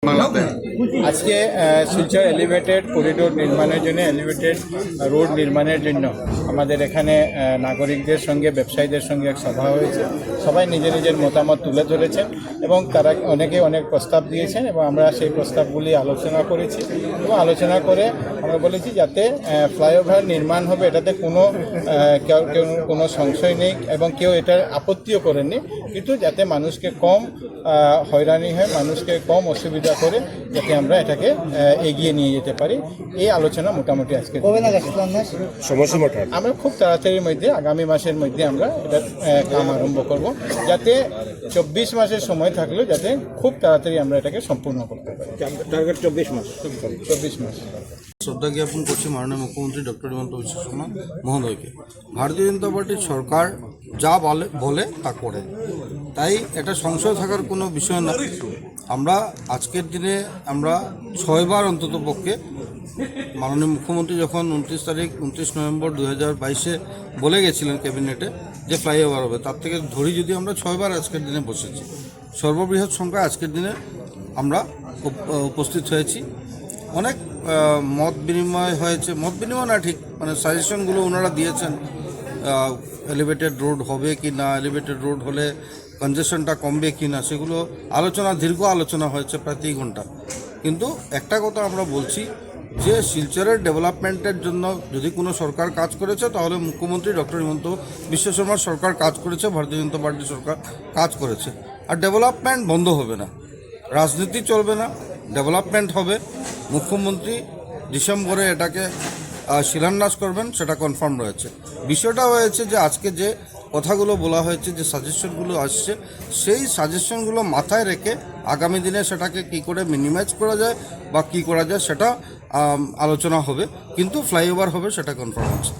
আজকে Silchar elevated corridor নির্মাণের জন্য এলিভেটেড রোড নির্মাণের জন্য আমাদের এখানে নাগরিকদের সঙ্গে ব্যবসায়ীদের সঙ্গে এক সভা হয়েছে। সবাই নিজের নিজের মতামত তুলে ধরেছেন এবং তারা অনেকে অনেক প্রস্তাব দিয়েছেন এবং আমরা সেই প্রস্তাবগুলি আলোচনা করেছি এবং আলোচনা করে আমরা বলেছি যাতে ফ্লাইওভার নির্মাণ হবে এটাতে কোনো সংশয় নেই এবং কেউ এটার আপত্তিও করেননি, কিন্তু যাতে মানুষকে কম হয়রানি হয়, মানুষকে কম অসুবিধা করে যাতে আমরা এটাকে এগিয়ে নিয়ে যেতে পারি, এই আলোচনা মোটামুটি আজকে আমরা খুব তাড়াতাড়ির মধ্যে আগামী মাসের মধ্যে আমরা এটার কাম আরম্ভ করব, যাতে 24 মাসের সময় থাকলেও যাতে খুব তাড়াতাড়ি আমরা এটাকে সম্পূর্ণ করতে পারি। টার্গেট 24 মাস। শ্রদ্ধা জ্ঞাপন করছি মাননীয় মুখ্যমন্ত্রী ডক্টর হিমন্ত বিশ্ব শর্মা মহোদয়কে। ভারতীয় জনতা পার্টির সরকার যা বলে তা করে, তাই এটা সংশয় থাকার কোনো বিষয় না। আমরা আজকের দিনে আমরা 6 বার অন্তত পক্ষে মাননীয় মুখ্যমন্ত্রী যখন 29 নভেম্বর 2022 বলে গেছিলেন ক্যাবিনেটে যে ফ্লাইওভার হবে, তার থেকে ধরি যদি আমরা 6 বার আজকের দিনে বসেছি। সর্ববৃহৎ সংখ্যায় আজকের দিনে আমরা উপস্থিত হয়েছি। অনেক মত বিনিময় হয়েছে, মত বিনিময় না ঠিক, মানে সাজেশনগুলো ওনারা দিয়েছেন, এলিভেটেড রোড হবে কি না, এলিভেটেড রোড হলে কনজেশনটা কমবে কি না, সেগুলো দীর্ঘ আলোচনা হয়েছে প্রায় 3 ঘন্টা। কিন্তু একটা কথা আমরা বলছি যে শিলচরের ডেভেলপমেন্টের জন্য যদি কোনো সরকার কাজ করেছে তাহলে মুখ্যমন্ত্রী ডক্টর হিমন্ত বিশ্ব শর্মার সরকার কাজ করেছে, ভারতীয় জনতা পার্টির সরকার কাজ করেছে। আর ডেভেলপমেন্ট বন্ধ হবে না, রাজনীতি চলবে না, ডেভেলপমেন্ট হবে। মুখ্যমন্ত্রী ডিসেম্বরে এটাকে শিলান্যাস করবেন, সেটা কনফার্ম রয়েছে। বিষয়টা হয়েছে যে আজকে যে কথাগুলো বলা হয়েছে, যে সাজেশনগুলো আসছে, সেই সাজেশনগুলো মাথায় রেখে আগামী দিনে সেটাকে কি করে মিনিমাইজ করা যায় বা কি করা যায় সেটা আলোচনা হবে, কিন্তু ফ্লাইওভার হবে সেটা কনফার্ম আছে।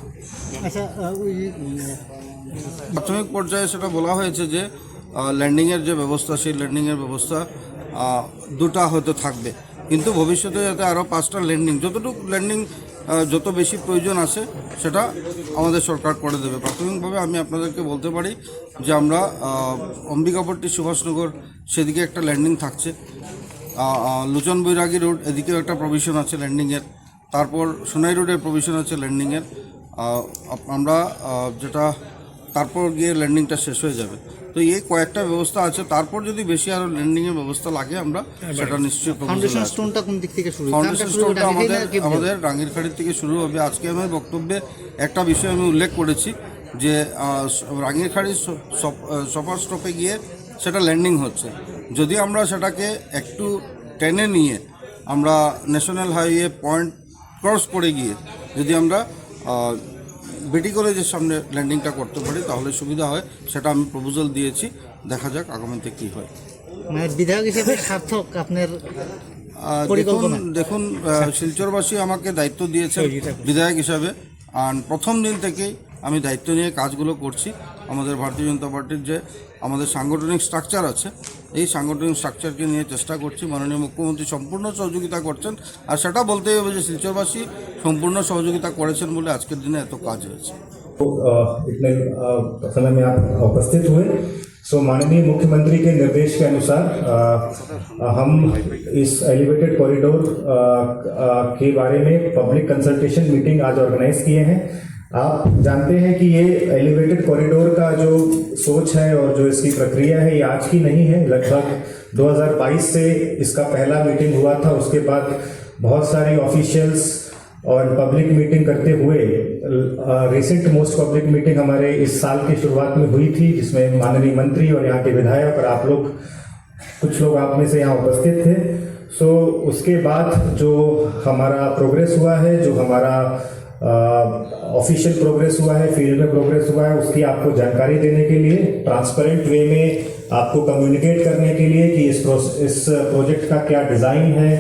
প্রাথমিক পর্যায়ে সেটা বলা হয়েছে যে ল্যান্ডিংয়ের যে ব্যবস্থা, সেই ল্যান্ডিংয়ের ব্যবস্থা 2টা হয়তো থাকবে, কিন্তু ভবিষ্যতে যাতে আরও 5টা ল্যান্ডিং, যতটুকু ল্যান্ডিং যত বেশি প্রয়োজন আছে সেটা আমাদের সরকার করে দেবে। প্রাথমিকভাবে আমি আপনাদেরকে বলতে পারি যে আমরা অম্বিকাপট্টি সুভাষনগর সেদিকে একটা ল্যান্ডিং থাকছে, লোচন বৈরাগী রোড এদিকেও একটা প্রভিশন আছে ল্যান্ডিংয়ের, তারপর সোনাই রোডের প্রভিশন আছে ল্যান্ডিংয়ের। আমরা যেটা তারপর গিয়ে ল্যান্ডিংটা শেষ হয়ে যাবে, তো এই কয়েকটা ব্যবস্থা আছে। তারপর যদি বেশি আরও ল্যান্ডিংয়ের ব্যবস্থা লাগে আমরা সেটা নিশ্চয়ই। ফাউন্ডেশন স্টোনটা কোন দিক থেকে শুরু? ফাউন্ডেশন স্টোনটা আমাদের রাঙ্গিরখাড়ির থেকে শুরু হবে। আজকে আমার বক্তব্যে একটা বিষয় আমি উল্লেখ করেছি যে রাঙ্গিরখাড়ির সফর স্টপে গিয়ে সেটা ল্যান্ডিং হচ্ছে, যদি আমরা সেটাকে একটু টেনে নিয়ে আমরা ন্যাশনাল হাইওয়ে পয়েন্ট ক্রস করে গিয়ে যদি আমরা বেটি কলেজের সামনে ল্যান্ডিংটা করতে পারি তাহলে সুবিধা হয়। সেটা আমি প্রপোজাল দিয়েছি, দেখা যাক আগামীতে কী হয়। বিধায়ক হিসেবে সার্থক আপনার দেখুন শিলচরবাসী আমাকে দায়িত্ব দিয়েছে বিধায়ক হিসাবে, আর প্রথম দিন থেকেই আমি দায়িত্ব নিয়ে কাজগুলো করছি। আমাদের ভারতীয় জনতা পার্টির যে আমাদের সাংগঠনিক স্ট্রাকচার আছে, এই সাংগঠনিক স্ট্রাকচারকে নিয়ে চেষ্টা করছি। মাননীয় মুখ্যমন্ত্রী সম্পূর্ণ সহযোগিতা করছেন, আর সেটা বলতেই হবে যে শিলচরবাসী সম্পূর্ণ সহযোগিতা করেছেন বলে আজকের দিনে এত কাজ হয়েছে। इतने समय में आप उपस्थित हुए। माननीय मुख्यमंत्री के निर्देश के अनुसार हम इस एलिवेटेड कॉरिडोर के बारे में पब्लिक कंसल्टेशन मीटिंग आज ऑर्गेनाइज किए हैं। आप जानते हैं कि ये एलिवेटेड कॉरिडोर का जो सोच है और जो इसकी प्रक्रिया है ये आज की नहीं है। लगभग 2022 से इसका पहला मीटिंग हुआ था, उसके बाद बहुत सारी ऑफिशियल्स और पब्लिक मीटिंग करते हुए रिसेंट मोस्ट पब्लिक मीटिंग हमारे इस साल की शुरुआत में हुई थी, जिसमें माननीय मंत्री और यहाँ के विधायक और आप लोग कुछ लोग आप में से यहाँ उपस्थित थे। उसके बाद जो हमारा प्रोग्रेस हुआ है, जो हमारा ऑफिशियल प्रोग्रेस हुआ है, फील्ड में प्रोग्रेस हुआ है, उसकी आपको जानकारी देने के लिए, ट्रांसपेरेंट वे में आपको कम्युनिकेट करने के लिए कि इस प्रोजेक्ट का क्या डिज़ाइन है,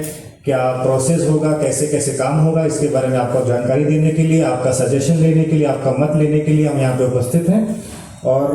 क्या प्रोसेस होगा, कैसे कैसे काम होगा, इसके बारे में आपको जानकारी देने के लिए, आपका सजेशन लेने के लिए, आपका मत लेने के लिए हम यहाँ पे उपस्थित हैं। और